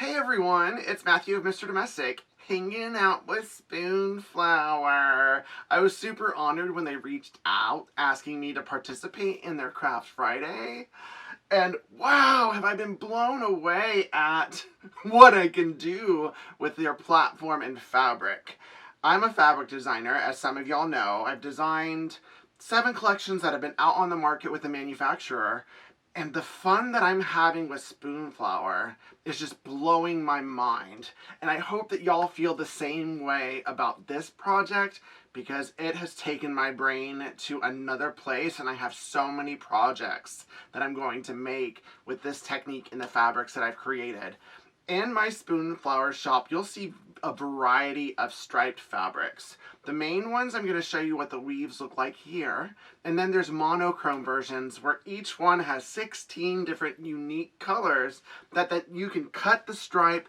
Hey everyone, it's Matthew of Mr. Domestic, hanging out with Spoonflower. I was super honored when they reached out asking me to participate in their Craft Friday. And wow, have I been blown away at what I can do with their platform and fabric. I'm a fabric designer, as some of y'all know. I've designed 7 collections that have been out on the market with the manufacturer. And the fun that I'm having with Spoonflower is just blowing my mind. And I hope that y'all feel the same way about this project, because it has taken my brain to another place, and I have so many projects that I'm going to make with this technique in the fabrics that I've created. In my Spoonflower shop, you'll see a variety of striped fabrics. The main ones, I'm going to show you what the weaves look like here. And then there's monochrome versions where each one has 16 different unique colors that you can cut the stripe,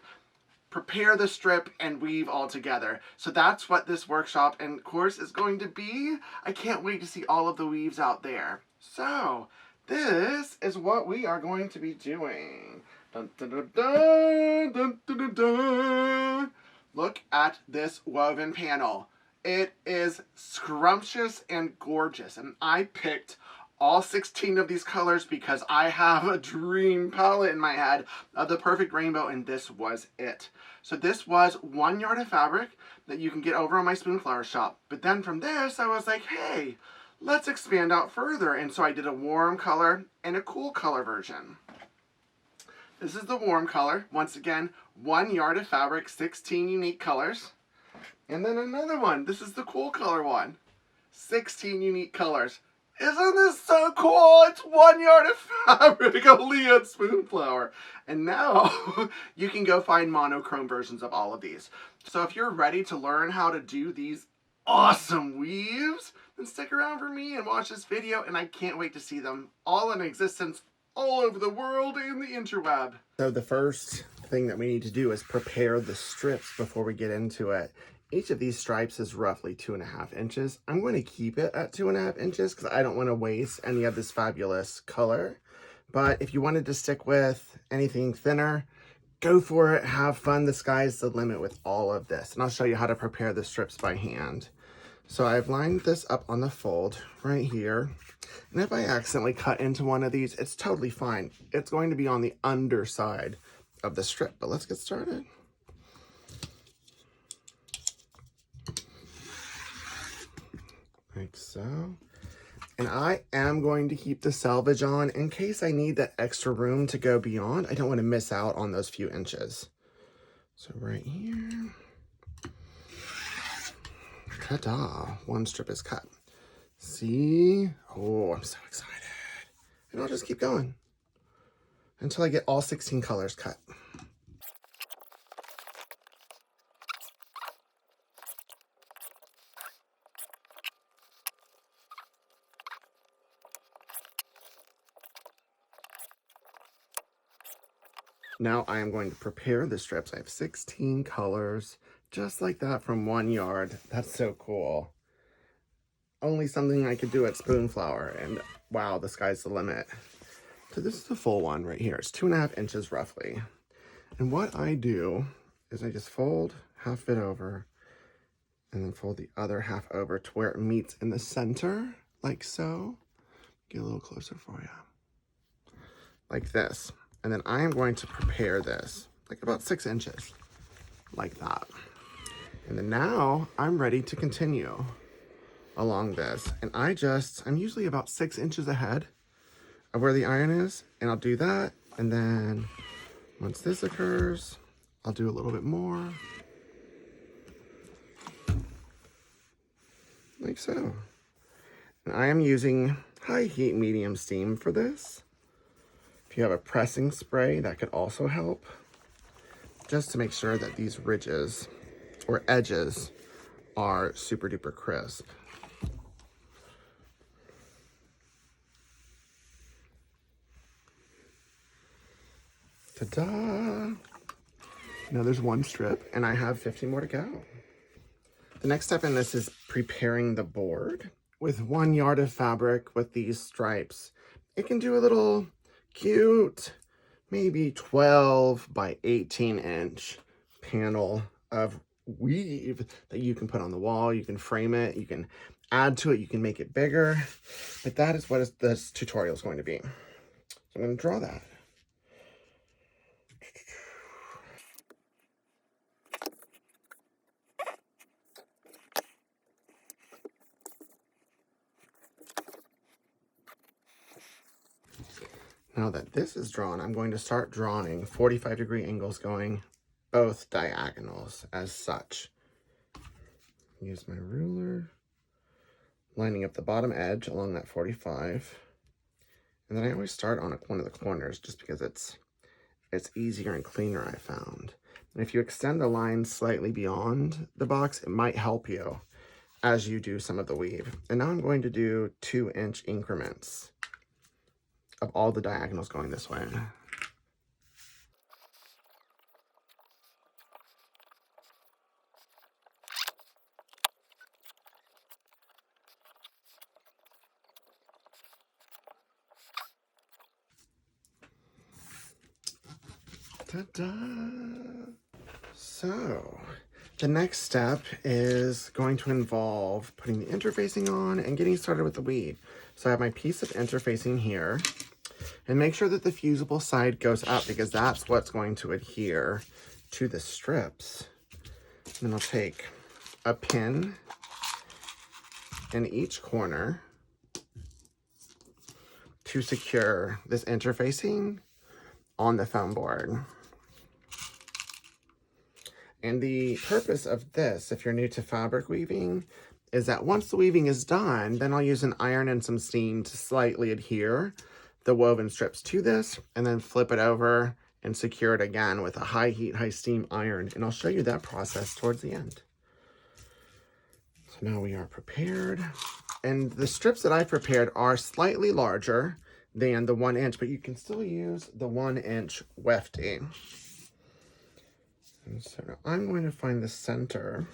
prepare the strip, and weave all together. So that's what this workshop and course is going to be. I can't wait to see all of the weaves out there. So this is what we are going to be doing. Dun, dun, dun, dun, dun, dun, dun, dun. Look at this woven panel. It is scrumptious and gorgeous, and I picked all 16 of these colors because I have a dream palette in my head of the perfect rainbow, and this was it. So this was 1 yard of fabric that you can get over on my Spoonflower shop. But then from this, I was like, hey, let's expand out further. And so I did a warm color and a cool color version. This is the warm color. Once again, 1 yard of fabric, 16 unique colors. And then another one. This is the cool color one. 16 unique colors. Isn't this so cool? It's 1 yard of fabric, only on Spoonflower. And now you can go find monochrome versions of all of these. So if you're ready to learn how to do these awesome weaves, then stick around for me and watch this video, and I can't wait to see them all in existence all over the world and the interweb. So the first thing that we need to do is prepare the strips before we get into it. Each of these stripes is roughly 2.5 inches. I'm going to keep it at 2.5 inches because I don't want to waste any of this fabulous color. But if you wanted to stick with anything thinner, go for it, have fun. The sky's the limit with all of this. And I'll show you how to prepare the strips by hand. So I've lined this up on the fold right here. And if I accidentally cut into one of these, it's totally fine. It's going to be on the underside of the strip, but let's get started. Like so. And I am going to keep the selvage on in case I need that extra room to go beyond. I don't want to miss out on those few inches. So right here. Ta-da! 1 strip is cut. See? Oh, I'm so excited. And I'll just keep going until I get all 16 colors cut. Now I am going to prepare the strips. I have 16 colors, just like that from 1 yard. That's so cool. Only something I could do at Spoonflower, and wow, the sky's the limit. So this is the full one right here. It's 2.5 inches roughly. And what I do is I just fold half it over and then fold the other half over to where it meets in the center, like so. Get a little closer for you. Like this. And then I am going to prepare this, like about 6 inches, like that. And then now I'm ready to continue along this. And I'm usually about 6 inches ahead of where the iron is. And I'll do that. And then once this occurs, I'll do a little bit more. Like so. And I am using high heat medium steam for this. If you have a pressing spray, that could also help. Just to make sure that these ridges or edges are super duper crisp. Ta-da! Now there's 1 strip, and I have 15 more to go. The next step in this is preparing the board. With 1 yard of fabric with these stripes, it can do a little cute maybe 12 by 18 inch panel of weave that you can put on the wall. You can frame it, you can add to it, you can make it bigger, but that is what this tutorial is going to be. So I'm going to draw that. Now that this is drawn, I'm going to start drawing 45-degree angles going both diagonals as such. Use my ruler, lining up the bottom edge along that 45. And then I always start on one of the corners just because it's easier and cleaner, I found. And if you extend the line slightly beyond the box, it might help you as you do some of the weave. And now I'm going to do 2-inch increments of all the diagonals going this way. Ta-da! So, the next step is going to involve putting the interfacing on and getting started with the weave. So I have my piece of interfacing here, and make sure that the fusible side goes up because that's what's going to adhere to the strips. And then I'll take a pin in each corner to secure this interfacing on the foam board. And the purpose of this, if you're new to fabric weaving, is that once the weaving is done, then I'll use an iron and some steam to slightly adhere the woven strips to this, and then flip it over and secure it again with a high heat, high steam iron. And I'll show you that process towards the end. So now we are prepared. And the strips that I've prepared are slightly larger than the 1 inch, but you can still use the 1 inch Wefty. And so now I'm going to find the center.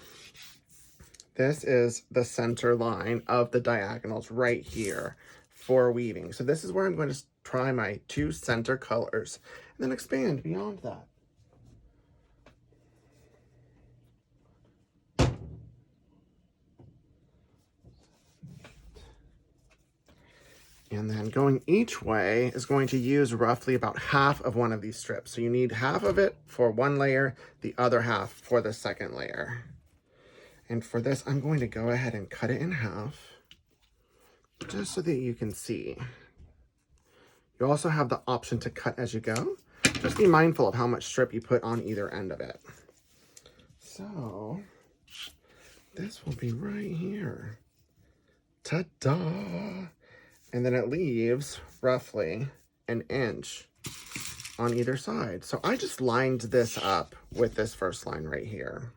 This is the center line of the diagonals right here for weaving. So this is where I'm going to try my 2 center colors and then expand beyond that. And then going each way is going to use roughly about half of one of these strips. So you need half of it for one layer, the other half for the second layer. And for this, I'm going to go ahead and cut it in half just so that you can see. You also have the option to cut as you go. Just be mindful of how much strip you put on either end of it. So this will be right here. Ta-da! And then it leaves roughly 1 inch on either side. So I just lined this up with this first line right here.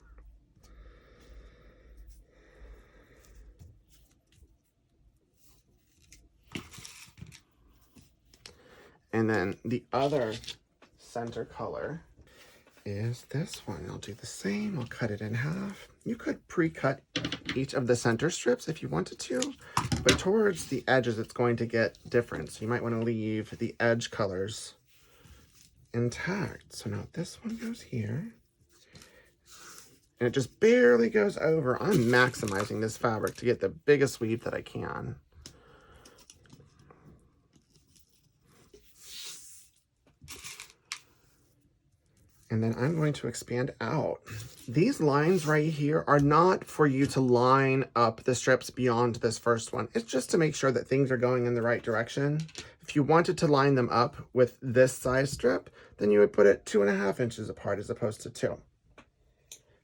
And then the other center color is this one. I'll do the same. I'll cut it in half. You could pre-cut each of the center strips if you wanted to, but towards the edges it's going to get different. So you might want to leave the edge colors intact. So now this one goes here. And it just barely goes over. I'm maximizing this fabric to get the biggest weave that I can. And then I'm going to expand out. These lines right here are not for you to line up the strips beyond this first one. It's just to make sure that things are going in the right direction. If you wanted to line them up with this size strip, then you would put it 2.5 inches apart as opposed to 2.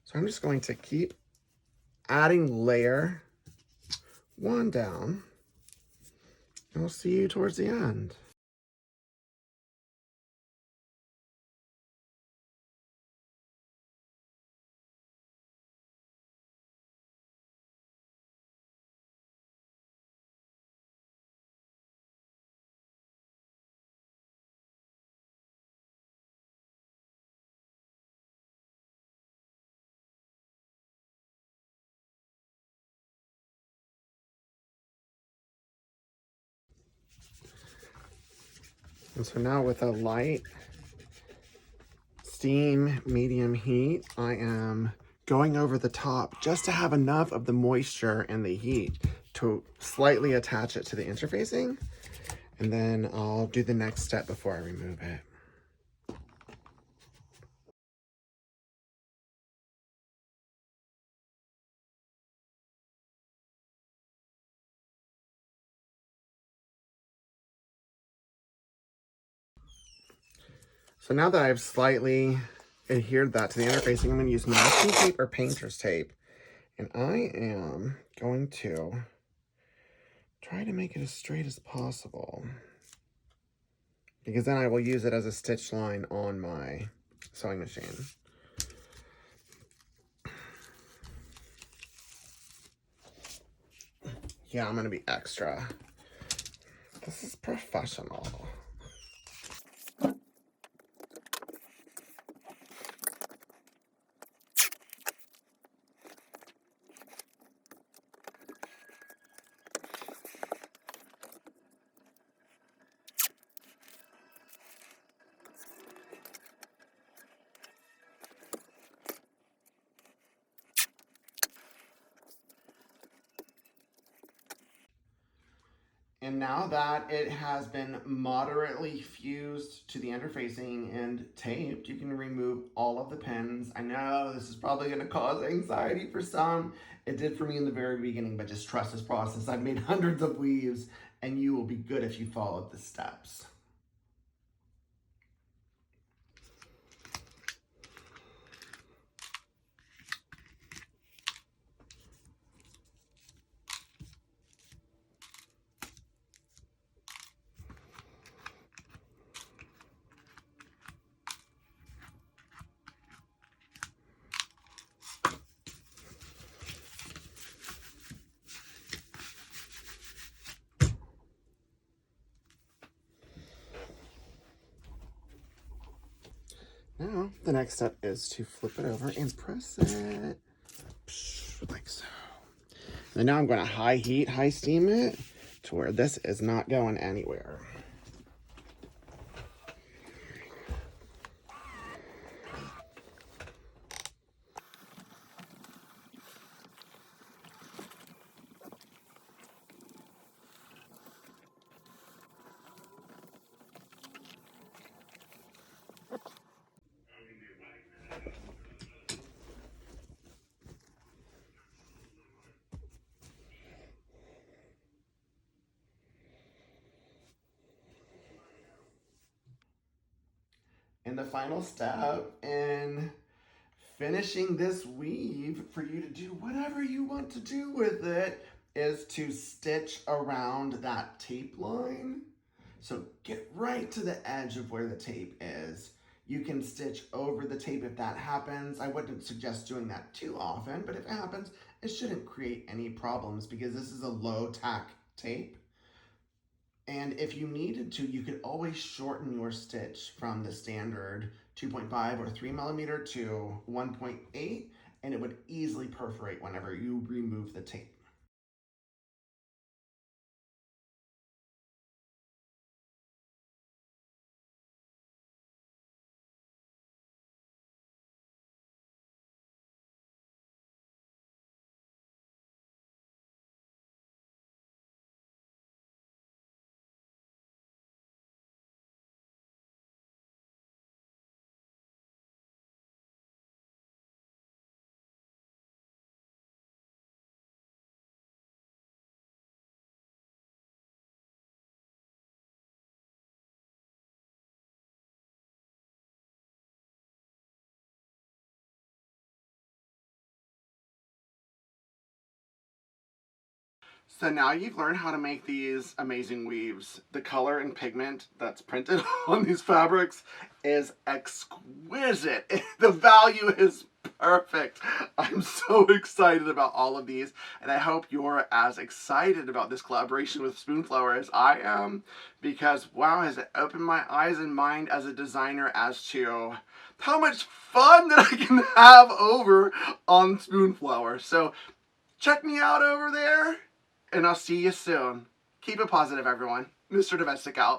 So I'm just going to keep adding layer 1 down, and we'll see you towards the end. And so now with a light steam medium heat, I am going over the top just to have enough of the moisture and the heat to slightly attach it to the interfacing. And then I'll do the next step before I remove it. So now that I've slightly adhered that to the interfacing, I'm going to use masking tape or painter's tape. And I am going to try to make it as straight as possible, because then I will use it as a stitch line on my sewing machine. Yeah, I'm going to be extra. This is professional. And now that it has been moderately fused to the interfacing and taped, you can remove all of the pins. I know this is probably going to cause anxiety for some. It did for me in the very beginning, but just trust this process. I've made hundreds of weaves, and you will be good if you followed the steps. Now, the next step is to flip it over and press it, like so. And now I'm going to high heat, high steam it to where this is not going anywhere. And the final step in finishing this weave for you to do whatever you want to do with it is to stitch around that tape line. So get right to the edge of where the tape is. You can stitch over the tape if that happens. I wouldn't suggest doing that too often, but if it happens, it shouldn't create any problems because this is a low tack tape. And if you needed to, you could always shorten your stitch from the standard 2.5 or 3 millimeter to 1.8, and it would easily perforate whenever you remove the tape. So now you've learned how to make these amazing weaves. The color and pigment that's printed on these fabrics is exquisite. The value is perfect. I'm so excited about all of these, and I hope you're as excited about this collaboration with Spoonflower as I am, because wow, has it opened my eyes and mind as a designer as to how much fun that I can have over on Spoonflower. So check me out over there, and I'll see you soon. Keep it positive, everyone. Mr. Domestic out.